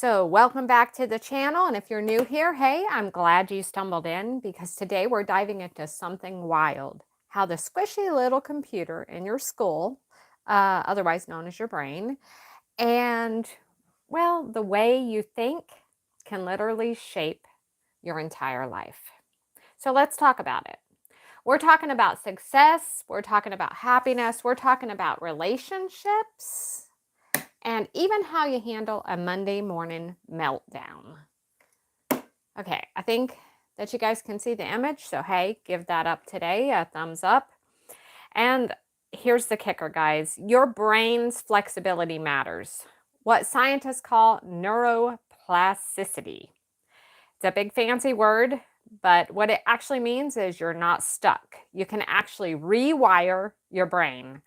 So welcome back to the channel, and if you're new here, hey, I'm glad you stumbled in because today we're diving into something wild. How the squishy little computer in your skull, otherwise known as your brain, and, well, the way you think can literally shape your entire life. So let's talk about it. We're talking about success, we're talking about happiness, we're talking about relationships, and even how you handle a Monday morning meltdown. Okay, I think that you guys can see the image, so hey, give that up today, a thumbs up. And here's the kicker, guys. Your brain's flexibility matters. What scientists call neuroplasticity. It's a big fancy word, but what it actually means is you're not stuck. You can actually rewire your brain.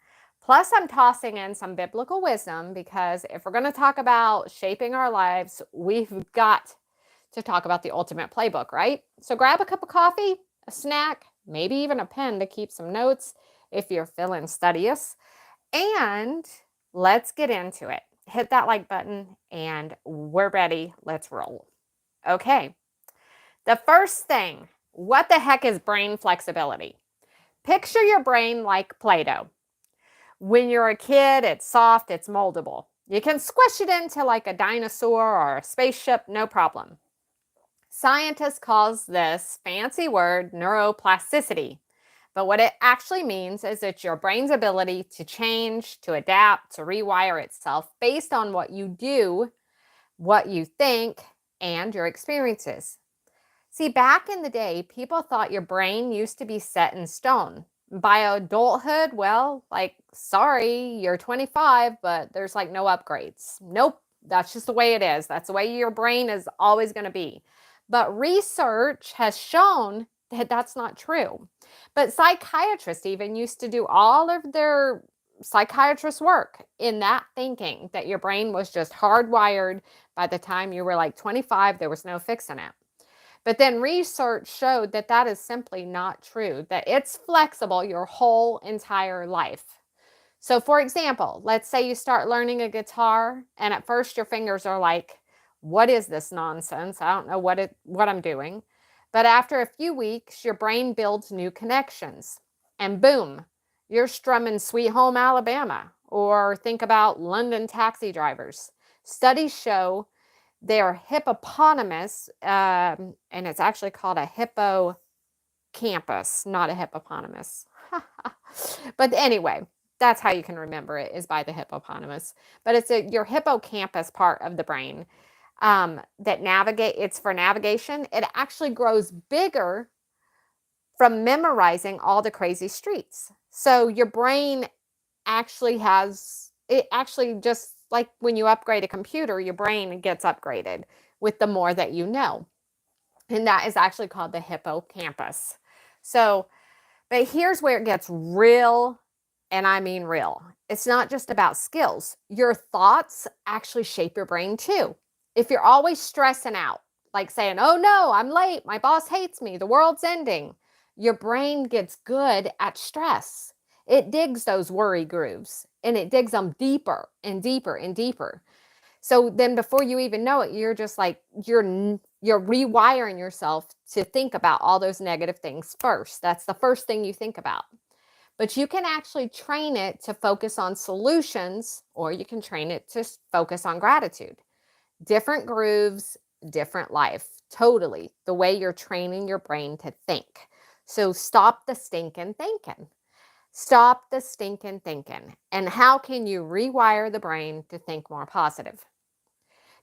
Plus, I'm tossing in some biblical wisdom because if we're going to talk about shaping our lives, we've got to talk about the ultimate playbook, right? So grab a cup of coffee, a snack, maybe even a pen to keep some notes if you're feeling studious, and let's get into it. Hit that like button and we're ready. Let's roll. Okay. The first thing, what the heck is brain flexibility? Picture your brain like Play-Doh. When you're a kid, it's soft, it's moldable. You can squish it into like a dinosaur or a spaceship, no problem. Scientists calls this fancy word neuroplasticity. But what it actually means is it's your brain's ability to change, to adapt, to rewire itself based on what you do, what you think, and your experiences. See, back in the day, people thought your brain used to be set in stone. By adulthood, well, like, sorry, you're 25, but there's like no upgrades. Nope, that's just the way it is. That's the way your brain is always going to be. But research has shown that that's not true. But psychiatrists even used to do all of their psychiatrist work in that thinking that your brain was just hardwired. By the time you were like 25, there was no fixing it. But then research showed that that is simply not true, that it's flexible your whole entire life. So for example, let's say you start learning a guitar and at first your fingers are like, what is this nonsense? I don't know what I'm doing. But after a few weeks, your brain builds new connections and boom, you're strumming Sweet Home Alabama, or think about London taxi drivers. Studies show they're hippopotamus, and it's actually called a hippocampus, not a hippopotamus. But anyway, that's how you can remember it, is by the hippopotamus. But it's your hippocampus part of the brain it's for navigation. It actually grows bigger from memorizing all the crazy streets. So your brain actually just like when you upgrade a computer, your brain gets upgraded with the more that you know. And that is actually called the hippocampus. So, but here's where it gets real, and I mean real. It's not just about skills. Your thoughts actually shape your brain too. If you're always stressing out, like saying, oh no, I'm late, my boss hates me, the world's ending, your brain gets good at stress. It digs those worry grooves and it digs them deeper and deeper and deeper. So then before you even know it, you're just like, you're rewiring yourself to think about all those negative things first. That's the first thing you think about. But you can actually train it to focus on solutions, or you can train it to focus on gratitude. Different grooves, different life. Totally. The way you're training your brain to think. So stop the stinking thinking. Stop the stinking thinking. And how can you rewire the brain to think more positive?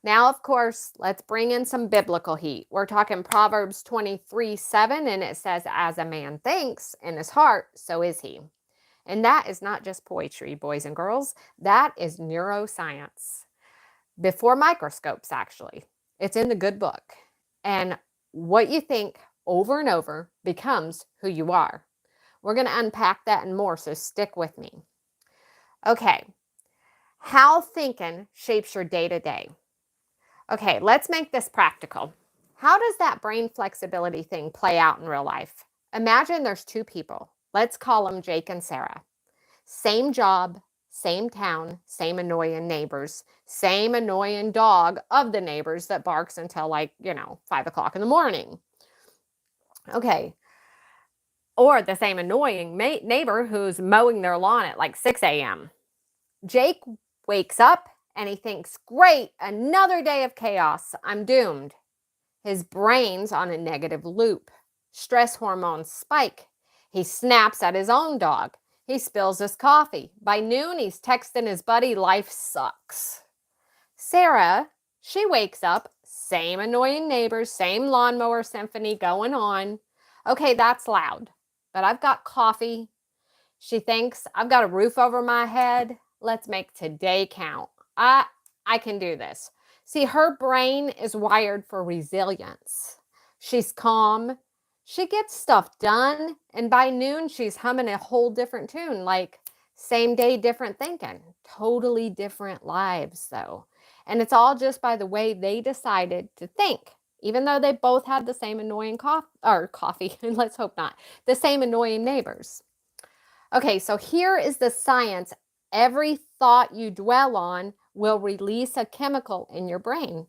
Now, of course, let's bring in some biblical heat. We're talking Proverbs 23:7, and it says, as a man thinks in his heart, so is he. And that is not just poetry, boys and girls. That is neuroscience. Before microscopes, actually. It's in the good book. And what you think over and over becomes who you are. We're going to unpack that and more, so stick with me. Okay, how thinking shapes your day-to-day. Okay, let's make this practical. How does that brain flexibility thing play out in real life? Imagine there's two people. Let's call them Jake and Sarah. Same job, same town, same annoying neighbors, same annoying dog of the neighbors that barks until 5 o'clock in the morning. Okay. Or the same annoying neighbor who's mowing their lawn at 6 a.m. Jake wakes up and he thinks, great, another day of chaos. I'm doomed. His brain's on a negative loop. Stress hormones spike. He snaps at his own dog. He spills his coffee. By noon, he's texting his buddy, life sucks. Sarah, she wakes up, same annoying neighbors, same lawnmower symphony going on. Okay, that's loud, but I've got coffee. She thinks, I've got a roof over my head. Let's make today count. I can do this. See, her brain is wired for resilience. She's calm. She gets stuff done. And by noon, she's humming a whole different tune, like same day, different thinking. Totally different lives, though. And it's all just by the way they decided to think, even though they both had the same annoying coffee, and let's hope not, the same annoying neighbors. Okay, so here is the science. Every thought you dwell on will release a chemical in your brain.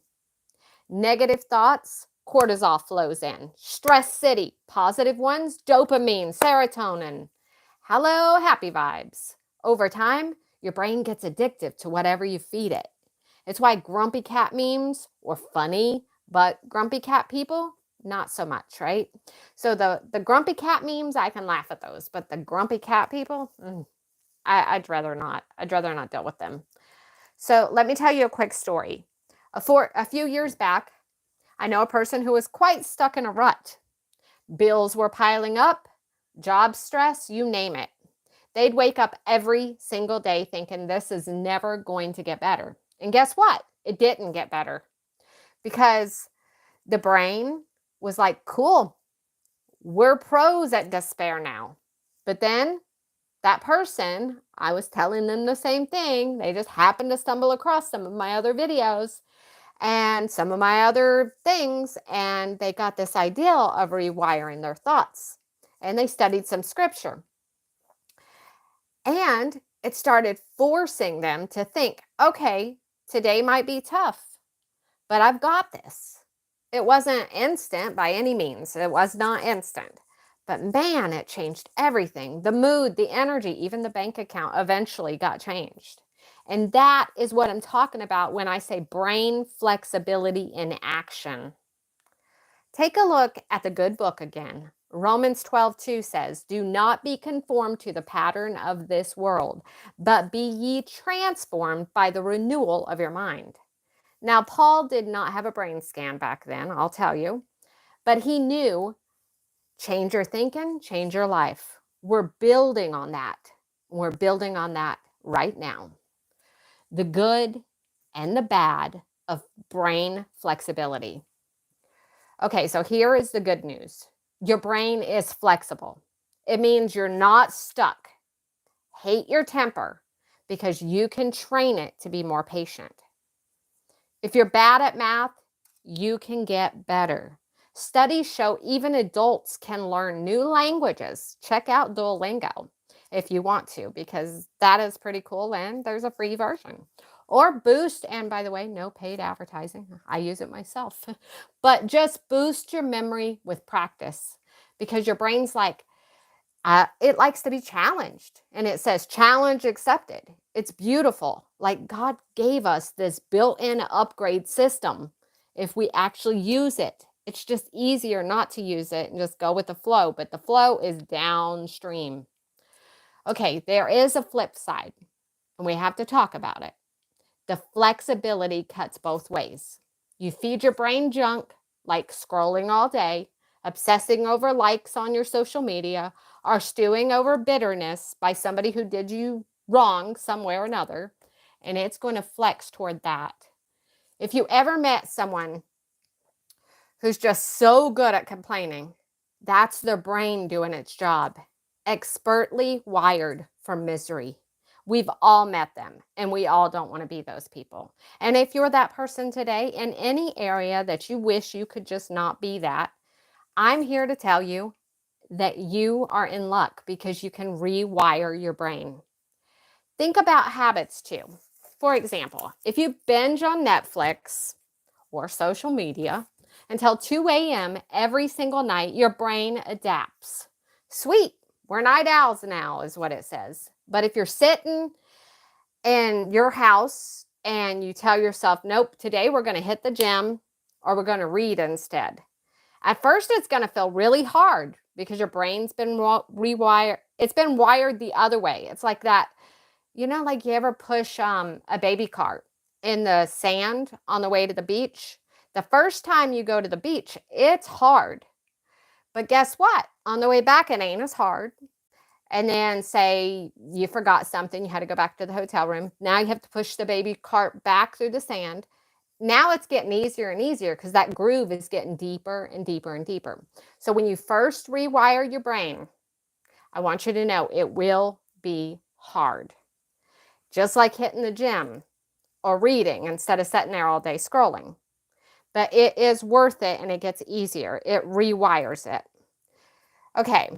Negative thoughts, cortisol flows in. Stress city, positive ones, dopamine, serotonin. Hello, happy vibes. Over time, your brain gets addictive to whatever you feed it. It's why grumpy cat memes were funny, but grumpy cat people, not so much, right? So the grumpy cat memes, I can laugh at those, but the grumpy cat people, I'd rather not. I'd rather not deal with them. So let me tell you a quick story. A few years back, I know a person who was quite stuck in a rut. Bills were piling up, job stress, you name it. They'd wake up every single day thinking this is never going to get better. And guess what? It didn't get better because the brain was like, cool, we're pros at despair now. But then that person, I was telling them the same thing. They just happened to stumble across some of my other videos and some of my other things, and they got this idea of rewiring their thoughts. And they studied some scripture. And it started forcing them to think, okay, today might be tough, but I've got this. It wasn't instant by any means. It was not instant. But man, it changed everything. The mood, the energy, even the bank account eventually got changed. And that is what I'm talking about when I say brain flexibility in action. Take a look at the good book again. Romans 12:2 says, do not be conformed to the pattern of this world, but be ye transformed by the renewal of your mind. Now, Paul did not have a brain scan back then, I'll tell you, but he knew change your thinking, change your life. We're building on that. We're building on that right now. The good and the bad of brain flexibility. Okay, so here is the good news. Your brain is flexible. It means you're not stuck. Hate your temper because you can train it to be more patient. If you're bad at math, you can get better. Studies show even adults can learn new languages. Check out Duolingo if you want to, because that is pretty cool and there's a free version. Or Boost, and by the way, no paid advertising. I use it myself. But just boost your memory with practice because your brain's like, it likes to be challenged. And it says challenge accepted. It's beautiful. Like God gave us this built-in upgrade system if we actually use it. It's just easier not to use it and just go with the flow. But the flow is downstream. Okay, there is a flip side, and we have to talk about it. The flexibility cuts both ways. You feed your brain junk, like scrolling all day, obsessing over likes on your social media, or stewing over bitterness by somebody who did you wrong somewhere or another, and it's going to flex toward that. If you ever met someone who's just so good at complaining, that's their brain doing its job, expertly wired for misery. We've all met them, and we all don't want to be those people. And if you're that person today in any area that you wish you could just not be that, I'm here to tell you that you are in luck because you can rewire your brain. Think about habits too. For example, if you binge on Netflix or social media until 2 a.m. every single night, your brain adapts. Sweet, we're night owls now, is what it says. But if you're sitting in your house and you tell yourself, nope, today we're going to hit the gym or we're going to read instead. At first, it's going to feel really hard because your brain's been rewired. It's been wired the other way. It's like that, like you ever push a baby cart in the sand on the way to the beach. The first time you go to the beach, it's hard. But guess what? On the way back, it ain't as hard. And then say you forgot something, you had to go back to the hotel room. Now you have to push the baby cart back through the sand. Now it's getting easier and easier because that groove is getting deeper and deeper and deeper. So when you first rewire your brain, I want you to know it will be hard. Just like hitting the gym or reading instead of sitting there all day scrolling. But it is worth it and it gets easier. It rewires it. Okay.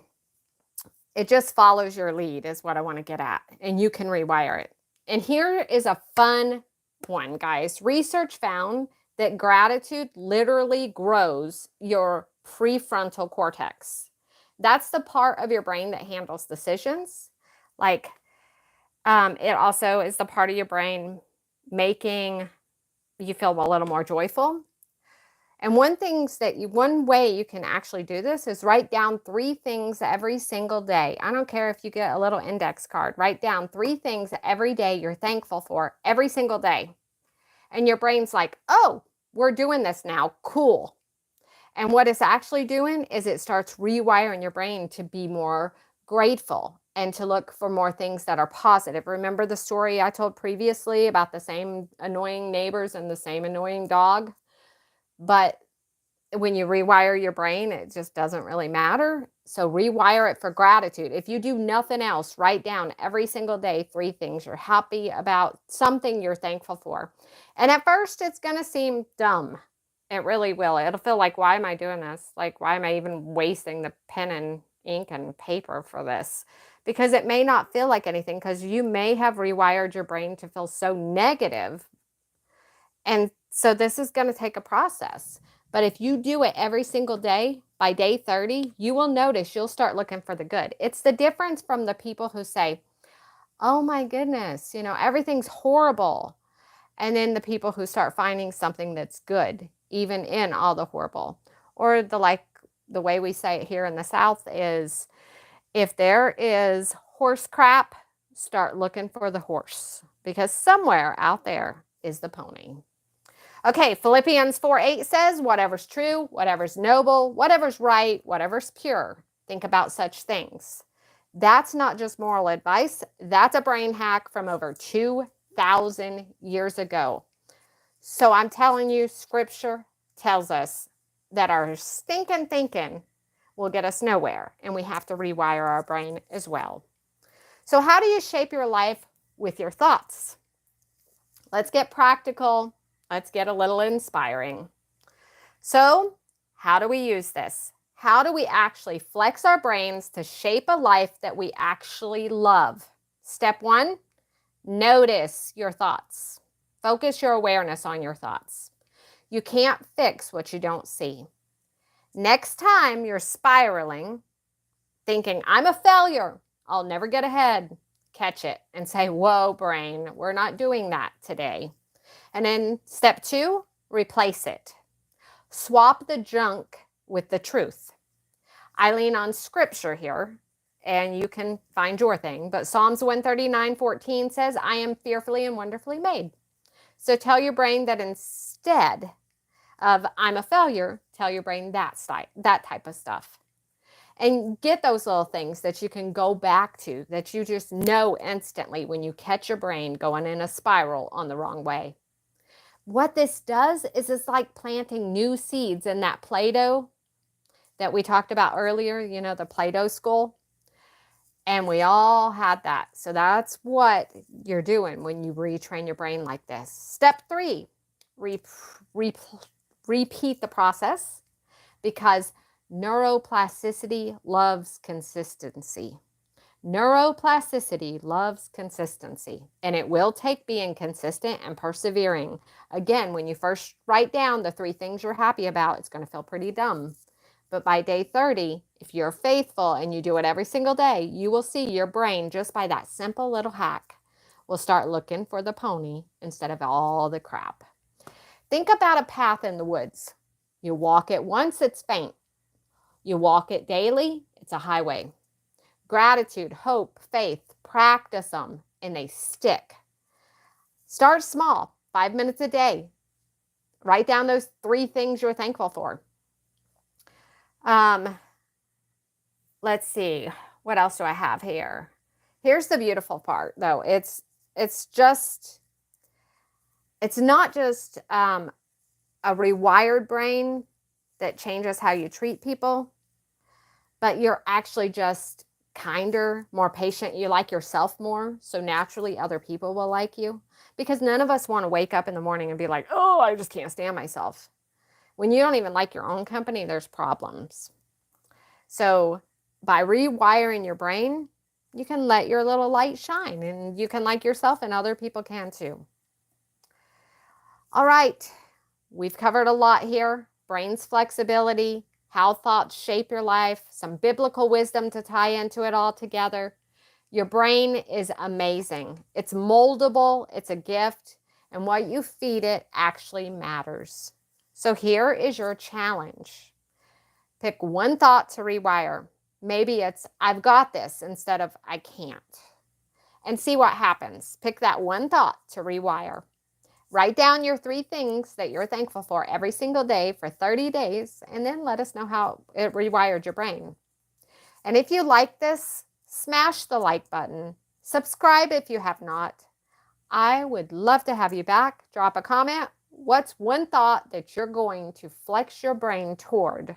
It just follows your lead is what I want to get at. And you can rewire it. And here is a fun one, guys. Research found that gratitude literally grows your prefrontal cortex. That's the part of your brain that handles decisions. Like, it also is the part of your brain making you feel a little more joyful. And one way you can actually do this is write down 3 things every single day. I don't care if you get a little index card. Write down 3 things every day you're thankful for every single day. And your brain's like, oh, we're doing this now. Cool. And what it's actually doing is it starts rewiring your brain to be more grateful and to look for more things that are positive. Remember the story I told previously about the same annoying neighbors and the same annoying dog? But when you rewire your brain, it just doesn't really matter. So rewire it for gratitude. If you do nothing else, write down every single day 3 things you're happy about, something you're thankful for. And at first, it's going to seem dumb. It really will. It'll feel like, why am I doing this? Like, why am I even wasting the pen and ink and paper for this? Because it may not feel like anything because you may have rewired your brain to feel so negative. And so this is going to take a process. But if you do it every single day, by day 30, you will notice you'll start looking for the good. It's the difference from the people who say, oh my goodness, everything's horrible. And then the people who start finding something that's good, even in all the horrible. Or the way we say it here in the South is, if there is horse crap, start looking for the horse. Because somewhere out there is the pony. Okay, Philippians 4:8 says, whatever's true, whatever's noble, whatever's right, whatever's pure, think about such things. That's not just moral advice. That's a brain hack from over 2,000 years ago. So I'm telling you, Scripture tells us that our stinking thinking will get us nowhere, and we have to rewire our brain as well. So how do you shape your life with your thoughts? Let's get practical. Let's get a little inspiring. So, how do we use this? How do we actually flex our brains to shape a life that we actually love? Step 1, notice your thoughts. Focus your awareness on your thoughts. You can't fix what you don't see. Next time you're spiraling, thinking, I'm a failure, I'll never get ahead, catch it and say, whoa, brain, we're not doing that today. And then step 2, replace it. Swap the junk with the truth. I lean on Scripture here, and you can find your thing. But Psalms 139:14 says, I am fearfully and wonderfully made. So tell your brain that instead of I'm a failure, tell your brain that type of stuff. And get those little things that you can go back to, that you just know instantly when you catch your brain going in a spiral on the wrong way. What this does is it's like planting new seeds in that Play-Doh that we talked about earlier, the Play-Doh school. And we all had that. So that's what you're doing when you retrain your brain like this. Step 3, repeat the process, because neuroplasticity loves consistency. Neuroplasticity loves consistency, and it will take being consistent and persevering. Again, when you first write down the 3 things you're happy about, it's going to feel pretty dumb. But by day 30, if you're faithful and you do it every single day, you will see your brain, just by that simple little hack, will start looking for the pony instead of all the crap. Think about a path in the woods. You walk it once, it's faint. You walk it daily, it's a highway. Gratitude, hope, faith, practice them, and they stick. Start small, 5 minutes a day. Write down those 3 things you're thankful for. Let's see, what else do I have here? Here's the beautiful part, though. It's not just a rewired brain that changes how you treat people, but you're actually just kinder, more patient. You like yourself more, so naturally other people will like you, because none of us want to wake up in the morning and be like, oh, I just can't stand myself. When you don't even like your own company, there's problems. So by rewiring your brain, you can let your little light shine, and you can like yourself, and other people can too. All right, we've covered a lot here. Brain's flexibility, how thoughts shape your life, some biblical wisdom to tie into it all together. Your brain is amazing. It's moldable, it's a gift, and what you feed it actually matters. So here is your challenge. Pick one thought to rewire. Maybe it's, I've got this, instead of I can't. And see what happens. Pick that one thought to rewire. Write down your 3 things that you're thankful for every single day for 30 days, and then let us know how it rewired your brain. And if you like this, smash the like button. Subscribe if you have not. I would love to have you back. Drop a comment. What's one thought that you're going to flex your brain toward?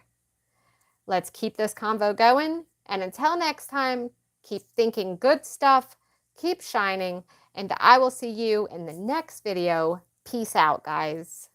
Let's keep this convo going. And until next time, keep thinking good stuff, keep shining, and I will see you in the next video. Peace out, guys.